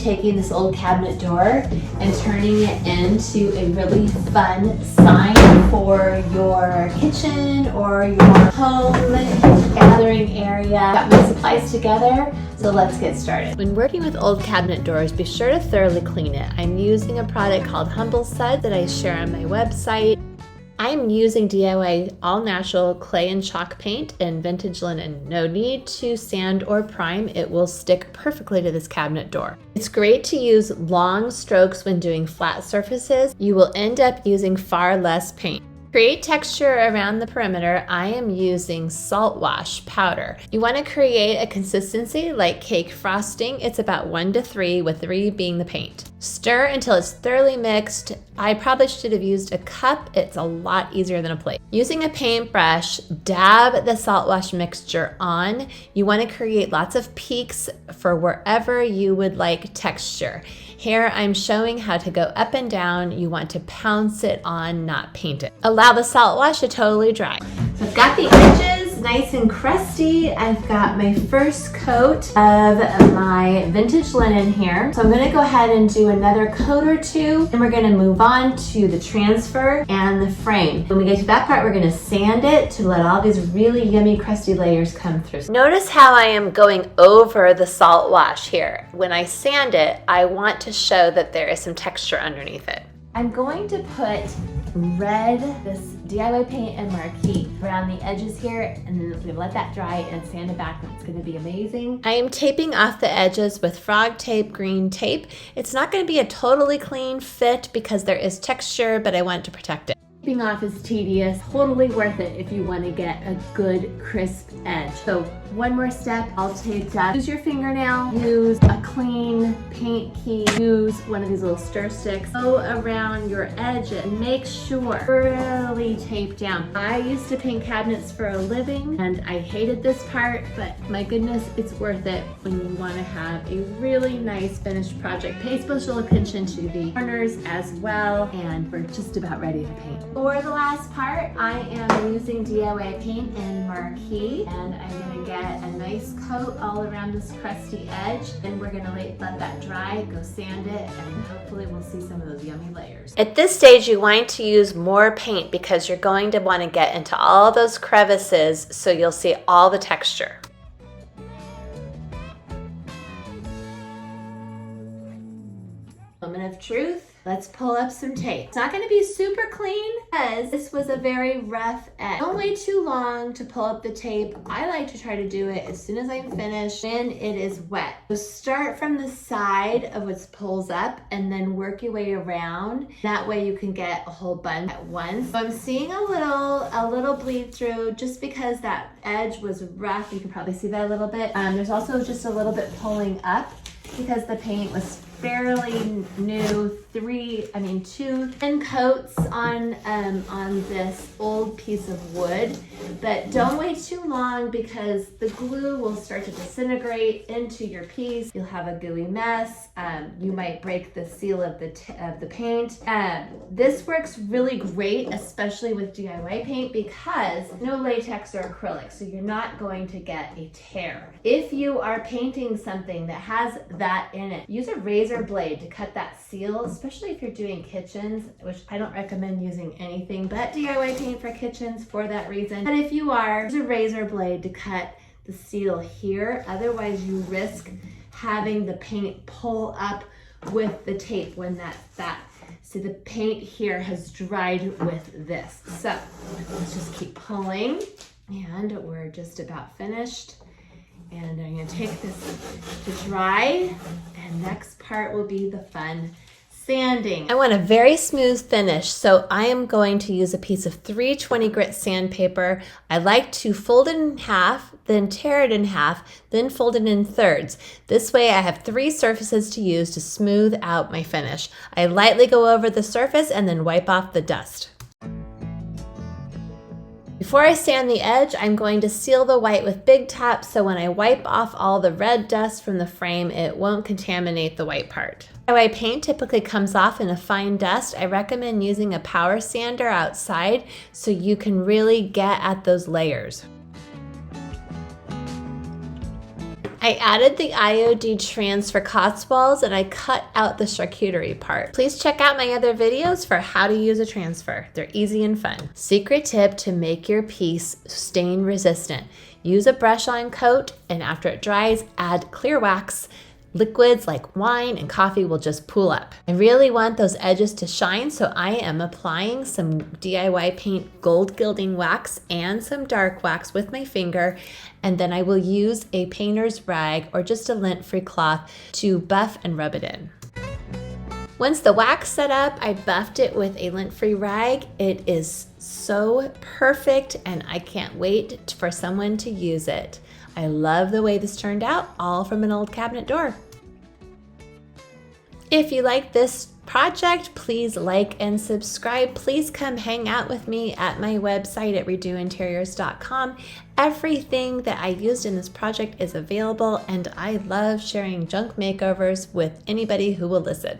taking this old cabinet door and turning it into a really fun sign for your kitchen or your home gathering area. Got my supplies together, so let's get started. When working with old cabinet doors, be sure to thoroughly clean it. I'm using a product called Humble Sud that I share on my website. I'm using DIY all-natural clay and chalk paint and vintage linen. No need to sand or prime. It will stick perfectly to this cabinet door. It's great to use long strokes when doing flat surfaces. You will end up using far less paint. Create texture around the perimeter. I am using salt wash powder. You want to create a consistency like cake frosting. It's about 1 to 3, with 3 being the paint. Stir until it's thoroughly mixed. I probably should have used a cup. It's a lot easier than a plate. Using a paintbrush, dab the salt wash mixture on. You want to create lots of peaks for wherever you would like texture. Here I'm showing how to go up and down. You want to pounce it on, not paint it. Allow the salt wash to totally dry. So I've got the edges nice and crusty. I've got my first coat of my vintage linen here. So I'm gonna go ahead and do another coat or two, and we're gonna move on to the transfer and the frame. When we get to that part, we're gonna sand it to let all these really yummy crusty layers come through. Notice how I am going over the salt wash here. When I sand it, I want to show that there is some texture underneath it. I'm going to put this DIY paint and Marquee around the edges here, and then we're gonna let that dry and sand it back, and it's gonna be amazing. I am taping off the edges with frog tape, green tape. It's not gonna be a totally clean fit because there is texture, but I want to protect it. Taping off is tedious, totally worth it if you want to get a good crisp edge. So one more step, all taped up. Use your fingernail, use a clean paint key, use one of these little stir sticks. Go around your edge and make sure really tape down. I used to paint cabinets for a living and I hated this part, but my goodness, it's worth it when you want to have a really nice finished project. Pay special attention to the corners as well, and we're just about ready to paint. For the last part, I am using DIY paint and Marquee, and I'm gonna get a nice coat all around this crusty edge, and we're gonna let that dry, go sand it, and hopefully we'll see some of those yummy layers. At this stage, you want to use more paint because you're going to want to get into all those crevices so you'll see all the texture. Moment of truth. Let's pull up some tape. It's not gonna be super clean because this was a very rough edge. Don't wait too long to pull up the tape. I like to try to do it as soon as I'm finished when it is wet. So start from the side of what pulls up and then work your way around. That way you can get a whole bunch at once. So I'm seeing a little bleed through just because that edge was rough. You can probably see that a little bit. There's also just a little bit pulling up because the paint was fairly new. 2 thin coats on this old piece of wood, but don't wait too long because the glue will start to disintegrate into your piece. You'll have a gooey mess. You might break the seal of the paint. This works really great, especially with DIY paint, because no latex or acrylic, so you're not going to get a tear. If you are painting something that has that in it, use a razor blade to cut that seal, especially if you're doing kitchens, which I don't recommend using anything but DIY paint for kitchens for that reason. But if you are, use a razor blade to cut the seal here. Otherwise, you risk having the paint pull up with the tape when so the paint here has dried with this. So let's just keep pulling, and we're just about finished. And I'm gonna take this to dry, and next part will be the fun sanding. I want a very smooth finish, so I am going to use a piece of 320 grit sandpaper. I like to fold it in half, then tear it in half, then fold it in thirds. This way I have 3 surfaces to use to smooth out my finish. I lightly go over the surface and then wipe off the dust. Before I sand the edge, I'm going to seal the white with Big Top so when I wipe off all the red dust from the frame, it won't contaminate the white part. DIY paint typically comes off in a fine dust. I recommend using a power sander outside so you can really get at those layers. I added the IOD transfer COTS walls and I cut out the charcuterie part. Please check out my other videos for how to use a transfer. They're easy and fun. Secret tip to make your piece stain resistant. Use a brush on coat and after it dries, add clear wax. Liquids like wine and coffee will just pool up. I really want those edges to shine, so I am applying some DIY paint gold gilding wax and some dark wax with my finger, and then I will use a painter's rag or just a lint-free cloth to buff and rub it in. Once the wax set up, I buffed it with a lint-free rag. It is so perfect and I can't wait for someone to use it. I love the way this turned out, all from an old cabinet door. If you like this project, please like and subscribe. Please come hang out with me at my website at redouxinteriors.com. Everything that I used in this project is available and I love sharing junk makeovers with anybody who will listen.